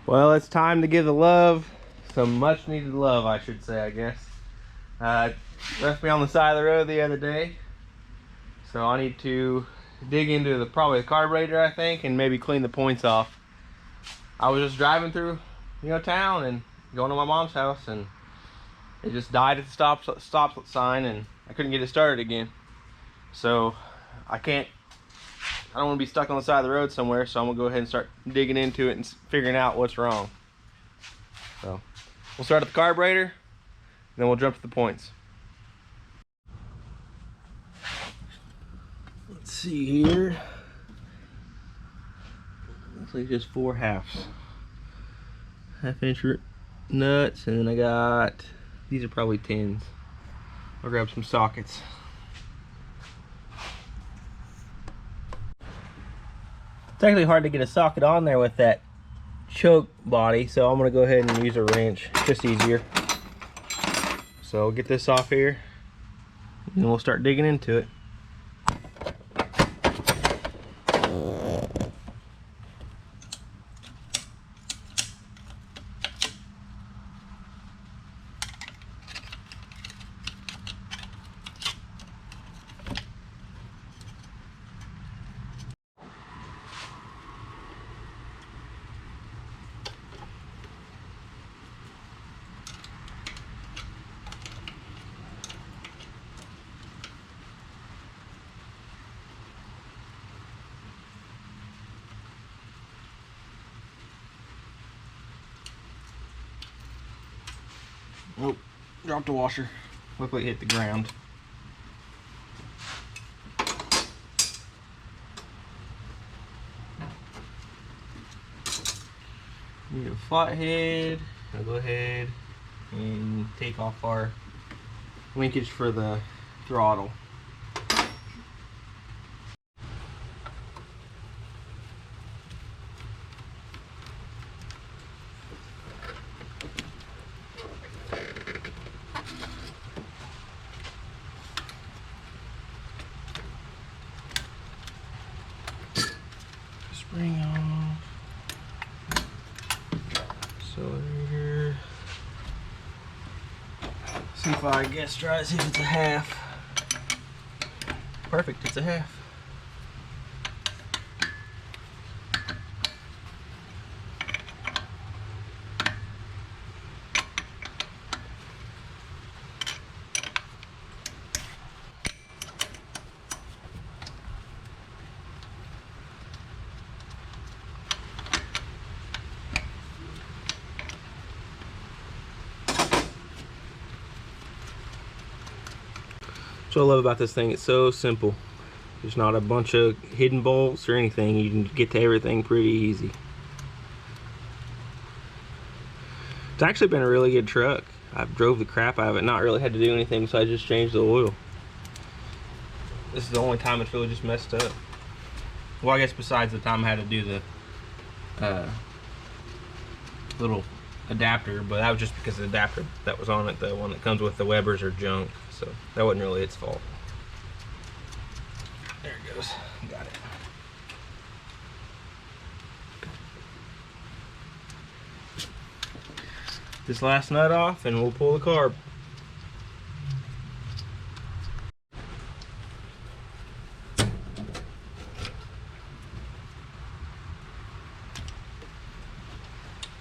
Well, it's time to give the Luv some much needed love, I should say, I guess. Left me on the side of the road the other day, so I need to dig into probably the carburetor, I think, and maybe clean the points off. I was just driving through, town and going to my mom's house, and it just died at the stop sign, and I couldn't get it started again. So I don't want to be stuck on the side of the road somewhere, so I'm gonna go ahead and start digging into it and figuring out what's wrong. So we'll start at the carburetor, then we'll jump to the points. Let's see here. Looks like just 4 halves. 1/2 inch nuts, and then I got, these are probably 10s. I'll grab some sockets. It's actually hard to get a socket on there with that choke body, so I'm gonna go ahead and use a wrench, just easier. So I'll get this off here, and we'll start digging into it. Oh, dropped the washer. Luckily it hit the ground. Need a flathead. I'll go ahead and take off our linkage for the throttle. Spring off. Cylinder. See if I guess try to see if it's a half. Perfect, it's a half. What I love about this thing, it's so simple. There's not a bunch of hidden bolts or anything. You can get to everything pretty easy. It's actually been a really good truck. I've drove the crap out of it, not really had to do anything besides just change the oil. This is the only time it's really just messed up. Well, I guess besides the time I had to do the little adapter, but that was just because the adapter that was on it, the one that comes with the Webers, are junk, so that wasn't really its fault. There it goes, got it. This last nut off and we'll pull the carb.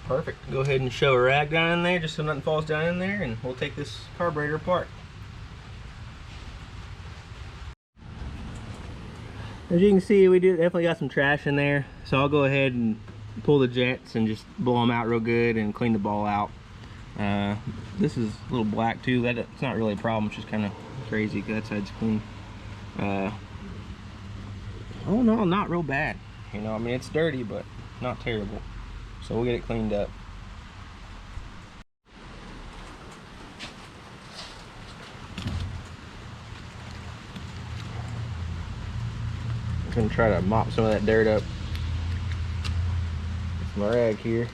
Perfect. Go ahead and shove a rag down in there just so nothing falls down in there, and we'll take this carburetor apart. As you can see, we definitely got some trash in there, so I'll go ahead and pull the jets and just blow them out real good and clean the ball out. This is a little black too. It's not really a problem, it's just kind of crazy. That side's clean. Oh no, not real bad. I mean, it's dirty, but not terrible. So we'll get it cleaned up. I'm gonna try to mop some of that dirt up with my rag here.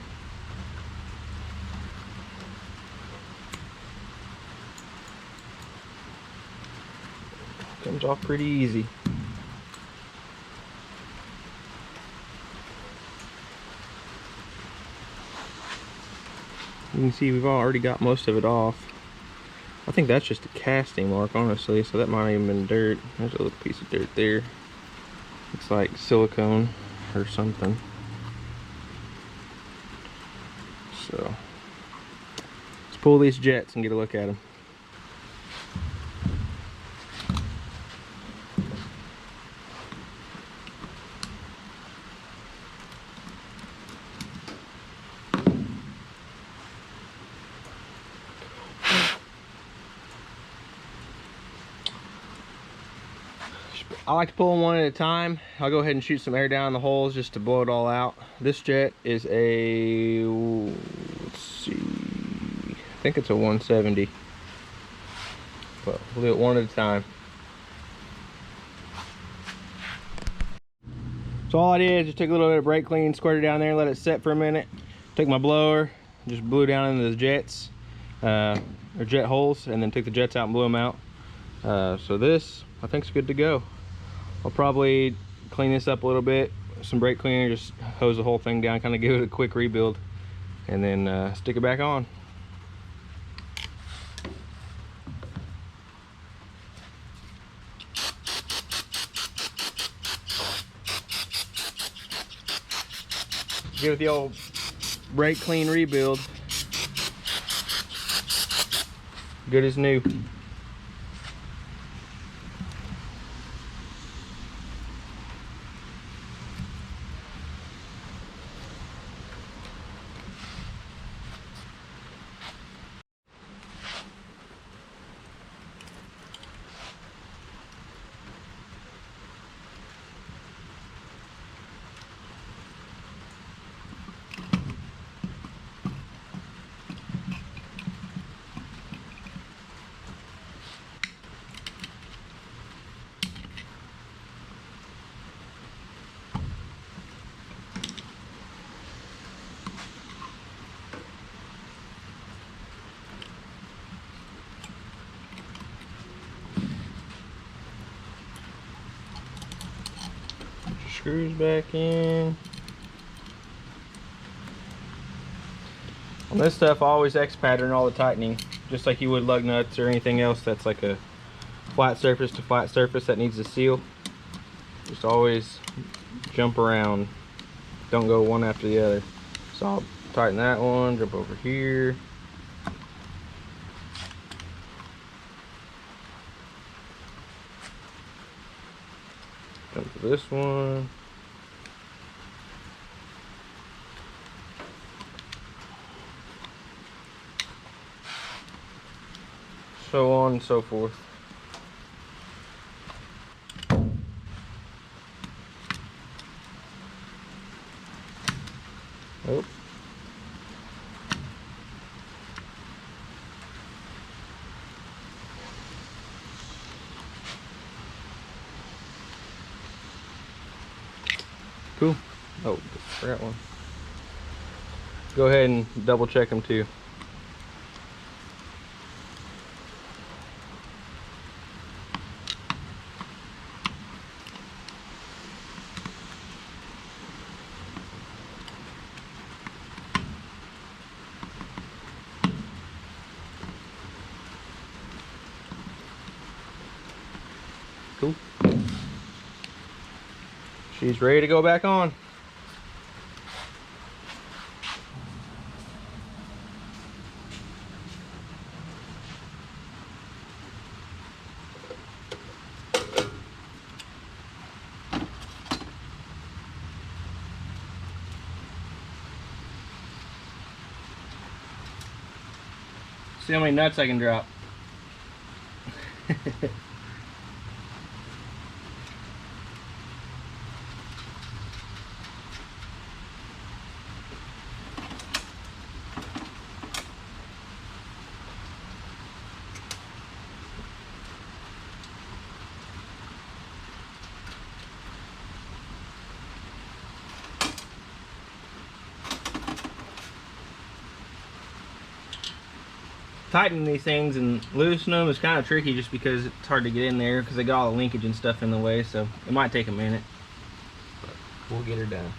Comes off pretty easy. You can see we've already got most of it off. I think that's just a casting mark, honestly, so that might have even been dirt. There's a little piece of dirt there. Looks like silicone or something. So let's pull these jets and get a look at them. I like to pull them one at a time. I'll go ahead and shoot some air down the holes just to blow it all out. This jet is a, let's see, I think it's a 170. But we'll do it one at a time. So all I did is just take a little bit of brake clean, squirt it down there, let it set for a minute. Took my blower, just blew down into the jets, or jet holes, and then took the jets out and blew them out. So this, I think, is good to go. I'll probably clean this up a little bit, some brake cleaner, just hose the whole thing down, kind of give it a quick rebuild, and then stick it back on. Give it the old brake clean rebuild. Good as new. Screws back in. On this stuff, I always X pattern all the tightening, just like you would lug nuts or anything else that's like a flat surface to flat surface that needs to seal. Just always jump around, don't go one after the other. So I'll tighten that one, jump over here. Jump to this one. So on and so forth. Oh. Cool. Oh, forgot one. Go ahead and double check them too. Cool. She's ready to go back on. See how many nuts I can drop. Tightening these things and loosening them is kind of tricky just because it's hard to get in there because they got all the linkage and stuff in the way, so it might take a minute, but we'll get her done.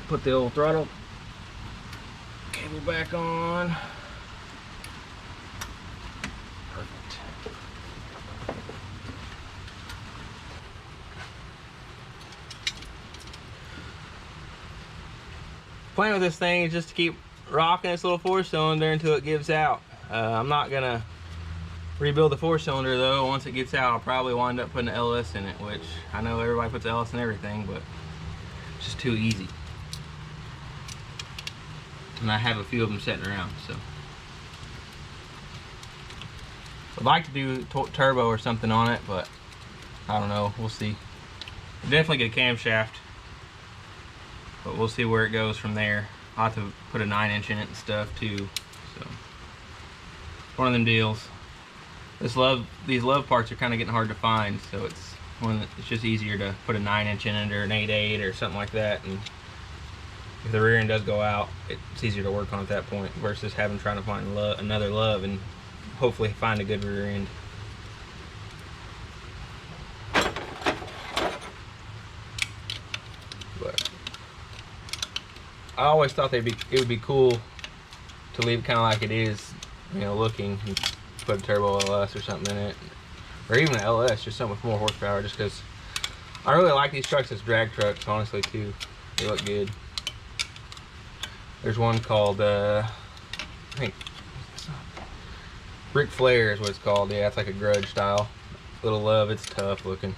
Put the old throttle cable back on. Perfect. Plan with this thing is just to keep rocking this little 4-cylinder until it gives out. I'm not gonna rebuild the 4-cylinder though. Once it gets out, I'll probably wind up putting an LS in it, which I know everybody puts LS in everything, but it's just too easy. And I have a few of them sitting around, so. I'd like to do turbo or something on it, but I don't know, we'll see. Definitely get a camshaft, but we'll see where it goes from there. I'll have to put a 9-inch in it and stuff too, so. One of them deals. These Luv parts are kind of getting hard to find, so it's just easier to put a 9-inch in it or an 8/8 or something like that, and if the rear end does go out, it's easier to work on at that point versus trying to find another Luv and hopefully find a good rear end. But I always thought it would be cool to leave it kind of like it is, you know, looking. And put a turbo LS or something in it, or even an LS, just something with more horsepower, just because I really like these trucks as drag trucks, honestly, too. They look good. There's one called, I think, Ric Flair is what it's called. Yeah, it's like a grudge style little Luv. It's tough looking.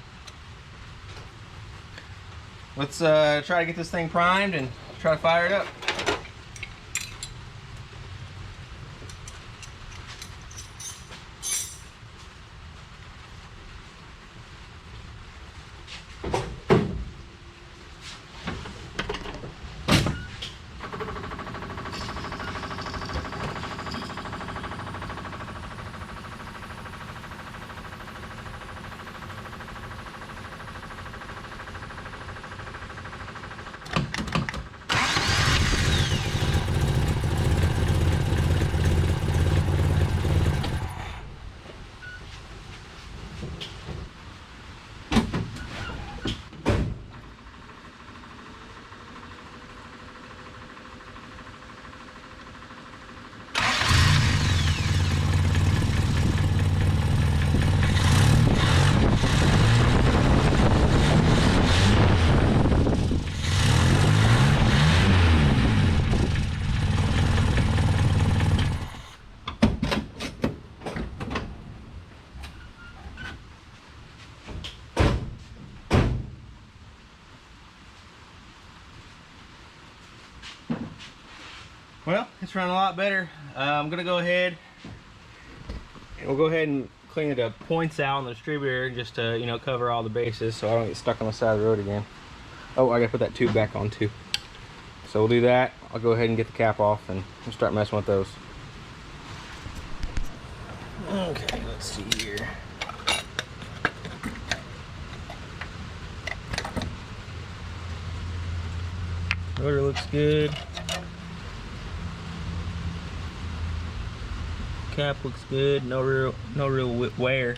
Let's try to get this thing primed and try to fire it up. Well, it's running a lot better. I'm gonna go ahead and we'll go ahead and clean the points out on the distributor just to, you know, cover all the bases so I don't get stuck on the side of the road again. Oh, I gotta put that tube back on too. So we'll do that. I'll go ahead and get the cap off and we'll start messing with those. Okay, let's see here. Rotor looks good. Cap looks good. No real wear.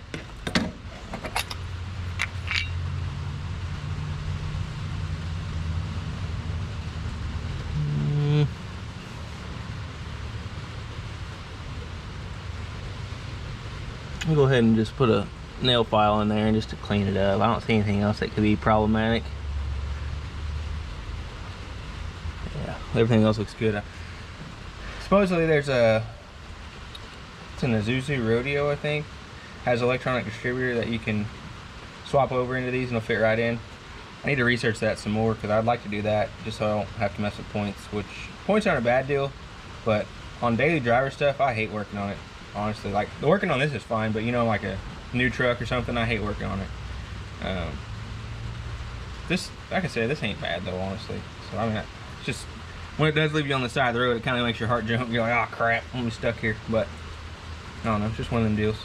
I'll go ahead and just put a nail file in there just to clean it up. I don't see anything else that could be problematic. Yeah, everything else looks good. Supposedly there's a, it's an Isuzu Rodeo, I think, has an electronic distributor that you can swap over into these and they'll fit right in. I need to research that some more because I'd like to do that just so I don't have to mess with points, which points aren't a bad deal, but on daily driver stuff, I hate working on it. Honestly, like working on this is fine, but you know, like a new truck or something, I hate working on it. This, like I said, this ain't bad though, honestly. So I mean, it's just when it does leave you on the side of the road, it kind of makes your heart jump. You're like, oh crap, I'm gonna be stuck here. But I don't know, it's just one of them deals.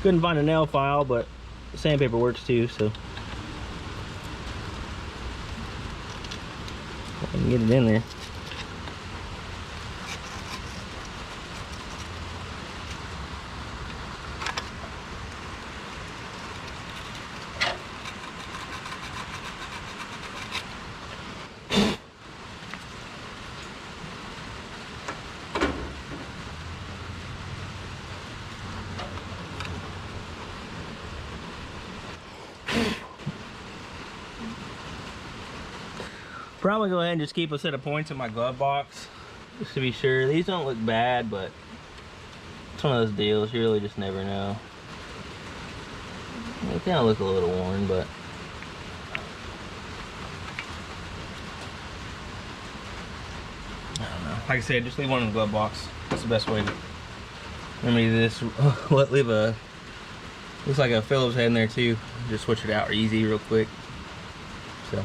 Couldn't find a nail file, but sandpaper works too, so I can get it in there. Probably go ahead and just keep a set of points in my glove box just to be sure. These don't look bad, but it's one of those deals, you really just never know. They kind of look a little worn, but I don't know. Like I said, just leave one in the glove box. That's the best way to remedy this. Leave a, looks like a Phillips head in there too. Just switch it out easy real quick. So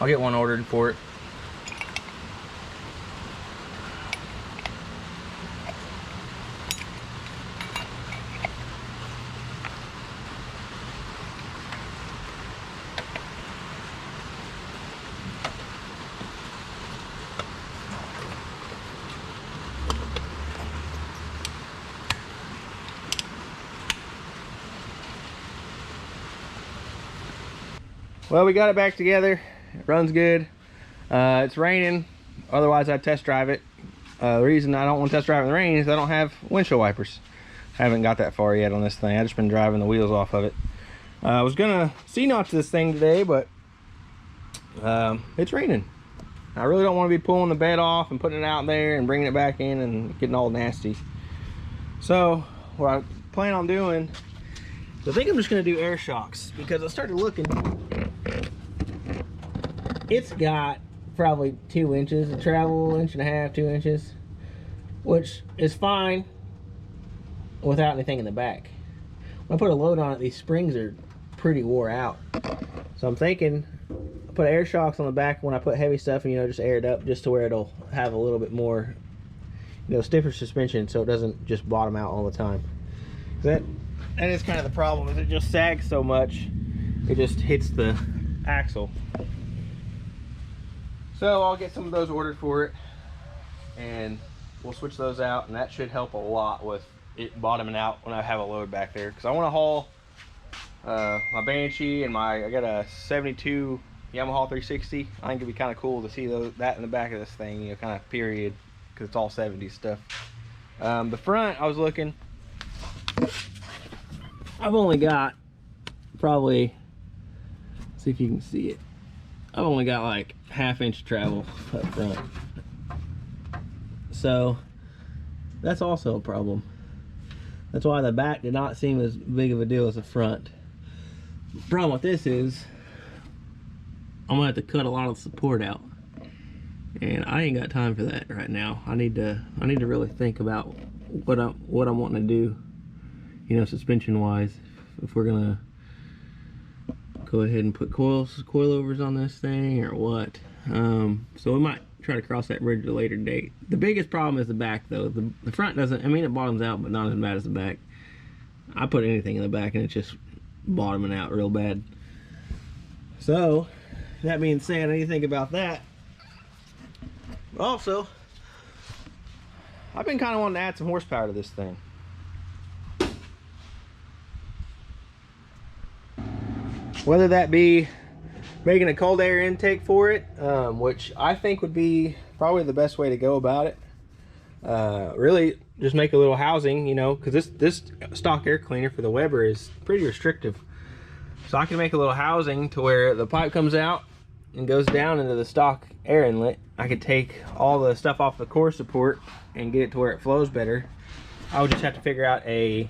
I'll get one ordered for it. Well, we got it back together. It runs good. It's raining, otherwise I'd test drive it. The reason I don't want to test drive in the rain is I don't have windshield wipers. I haven't got that far yet on this thing. I've just been driving the wheels off of it. I was gonna C-notch this thing today, but it's raining. I really don't want to be pulling the bed off and putting it out there and bringing it back in and getting all nasty. So what I plan on doing, I think I'm just gonna do air shocks, because I started looking. It's got probably 2 inches of travel, 1.5 inches, 2 inches, which is fine without anything in the back. When I put a load on it, these springs are pretty wore out. So I'm thinking I'll put air shocks on the back when I put heavy stuff and, you know, just air it up just to where it'll have a little bit more, you know, stiffer suspension so it doesn't just bottom out all the time. That is kind of the problem, is it just sags so much, it just hits the axle. So I'll get some of those ordered for it, and we'll switch those out, and that should help a lot with it bottoming out when I have a load back there. Because I want to haul my Banshee and I got a 72 Yamaha 360. I think it'd be kind of cool to see that in the back of this thing, you know, kind of period, because it's all 70s stuff. The front, I was looking, I've only got probably, see if you can see it, I've only got like 1/2 inch travel up front, so that's also a problem. That's why the back did not seem as big of a deal as the front. The problem with this is I'm gonna have to cut a lot of the support out, and I ain't got time for that right now. I need to really think about what I'm wanting to do, you know, suspension wise, if we're gonna go ahead and put coilovers on this thing or what. So we might try to cross that bridge at a later date. The biggest problem is the back though. The front doesn't, I mean, it bottoms out, but not as bad as the back. I put anything in the back and it's just bottoming out real bad. So that being said, I need to think about that. Also, I've been kind of wanting to add some horsepower to this thing. Whether that be making a cold air intake for it, which I think would be probably the best way to go about it. Really just make a little housing, you know, because this stock air cleaner for the Weber is pretty restrictive. So I can make a little housing to where the pipe comes out and goes down into the stock air inlet. I could take all the stuff off the core support and get it to where it flows better. I would just have to figure out a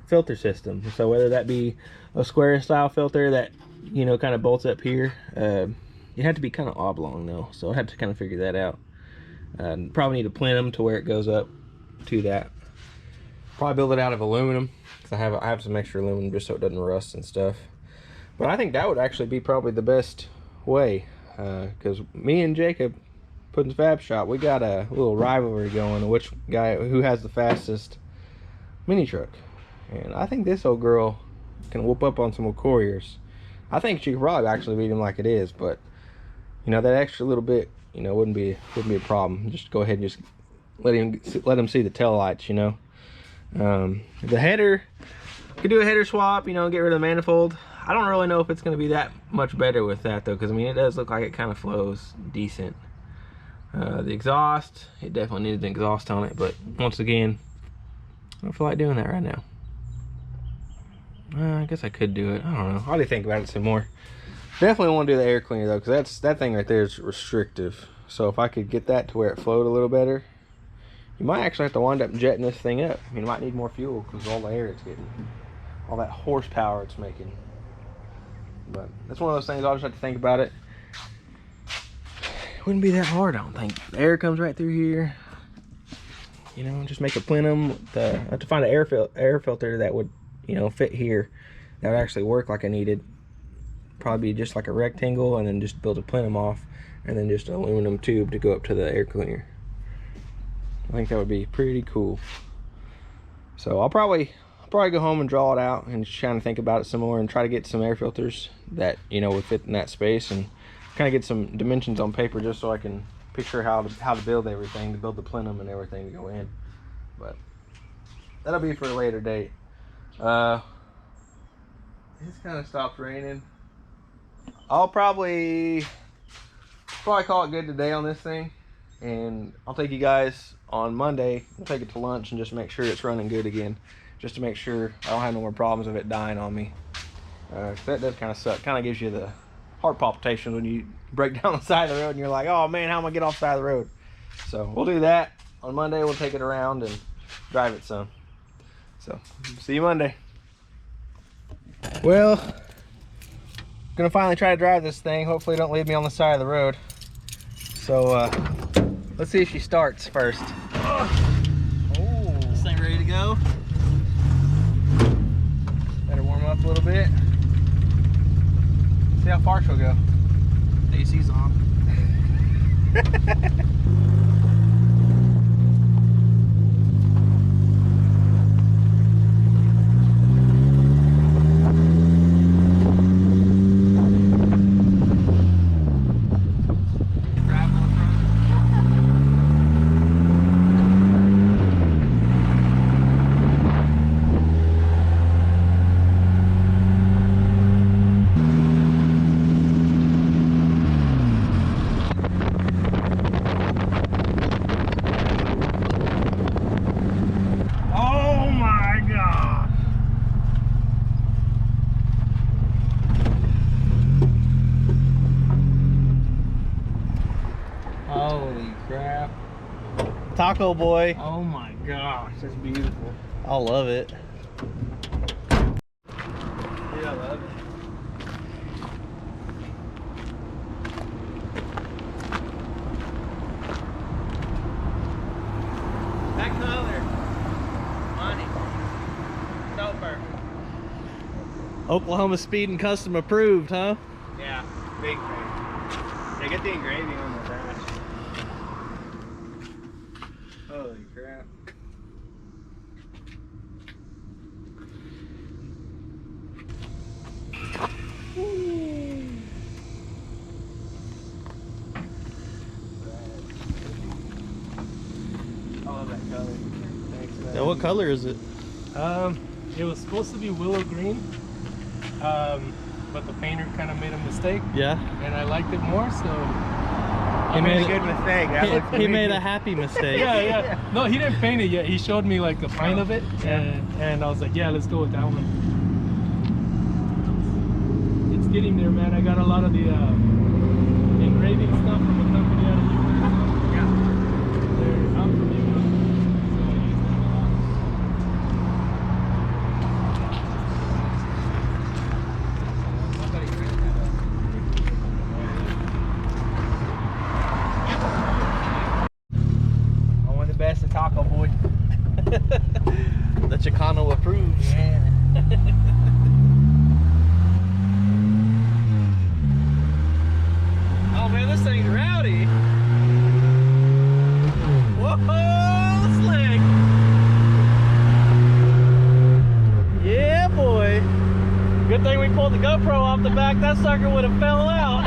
filter system. So whether that be a square style filter that, you know, kind of bolts up here, it had to be kind of oblong though, so I had to kind of figure that out. Probably need to plenum to where it goes up to that. Probably build it out of aluminum, because I have some extra aluminum just so it doesn't rust and stuff. But I think that would actually be probably the best way, because me and Jacob putting the Fab Shop, we got a little rivalry going, which guy who has the fastest mini truck. And I think this old girl can whoop up on some Couriers. I think she could probably actually beat him like it is, but you know, that extra little bit, you know, wouldn't be a problem. Just go ahead and just let him see the tail lights, you know. The header, could do a header swap, you know, get rid of the manifold. I don't really know if it's going to be that much better with that though, because I mean, it does look like it kind of flows decent. The exhaust, it definitely needs an exhaust on it, but once again, I don't feel like doing that right now. I guess I could do it. I don't know. I'll need to think about it some more. Definitely want to do the air cleaner though, because that thing right there is restrictive. So if I could get that to where it flowed a little better, you might actually have to wind up jetting this thing up. I mean, it might need more fuel because of all the air it's getting, all that horsepower it's making. But that's one of those things I'll just have to think about it. It wouldn't be that hard, I don't think. The air comes right through here. You know, just make a plenum. I have to find an air filter that would, you know, fit here. That would actually work like I needed. Probably be just like a rectangle, and then just build a plenum off, and then just an aluminum tube to go up to the air cleaner. I think that would be pretty cool. So I'll probably go home and draw it out and just trying to think about it some more and try to get some air filters that, you know, would fit in that space, and kind of get some dimensions on paper just so I can picture how to build everything, to build the plenum and everything to go in. But that'll be for a later date. It's kind of stopped raining. I'll probably call it good today on this thing, and I'll take you guys on Monday. We'll take it to lunch and just make sure it's running good again, just to make sure I don't have no more problems of it dying on me. That does kind of suck. Kind of gives you the heart palpitations when you break down the side of the road and you're like, oh man, how am I gonna get off the side of the road? So we'll do that on Monday. We'll take it around and drive it some. So see you Monday. Well, gonna finally try to drive this thing. Hopefully it don't leave me on the side of the road. So let's see if she starts first. Oh, this thing ready to go. Better warm up a little bit. See how far she'll go. The AC's on. Taco boy. Oh my gosh, that's beautiful. I love it. Yeah, I love it. That color. Money. So perfect. Oklahoma Speed and Custom approved, huh? Yeah, big fan. Yeah, get the engraving on the dash. Holy crap. I love that color. Thanks for that. Yeah, what color is it? It was supposed to be willow green, but the painter kind of made a mistake. Yeah. And I liked it more, so He made a good mistake. He made a happy mistake. yeah. No, he didn't paint it yet. He showed me like a pint of it, and I was like, yeah, let's go with that one. It's getting there, man. I got a lot of the engraving stuff from a company out of Utah. Yeah. They're out from Utah, so I use them a lot. Only the best of Taco Boy. The Chicano approves. Yeah. Oh man, this thing's rowdy. Whoa, slick. off the back, that sucker would have fell out.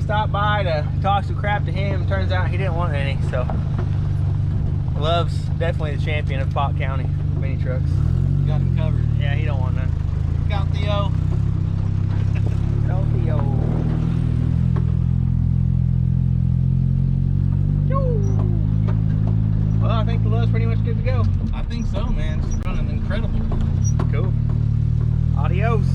Stopped by to talk some crap to him. Turns out he didn't want any, so Love's definitely the champion of Pott County mini trucks. Got him covered. Yeah, he don't want none. Got Theo. Go Theo. Well, I think the Love's pretty much good to go. I think so, man. It's running incredible. Cool. Adios.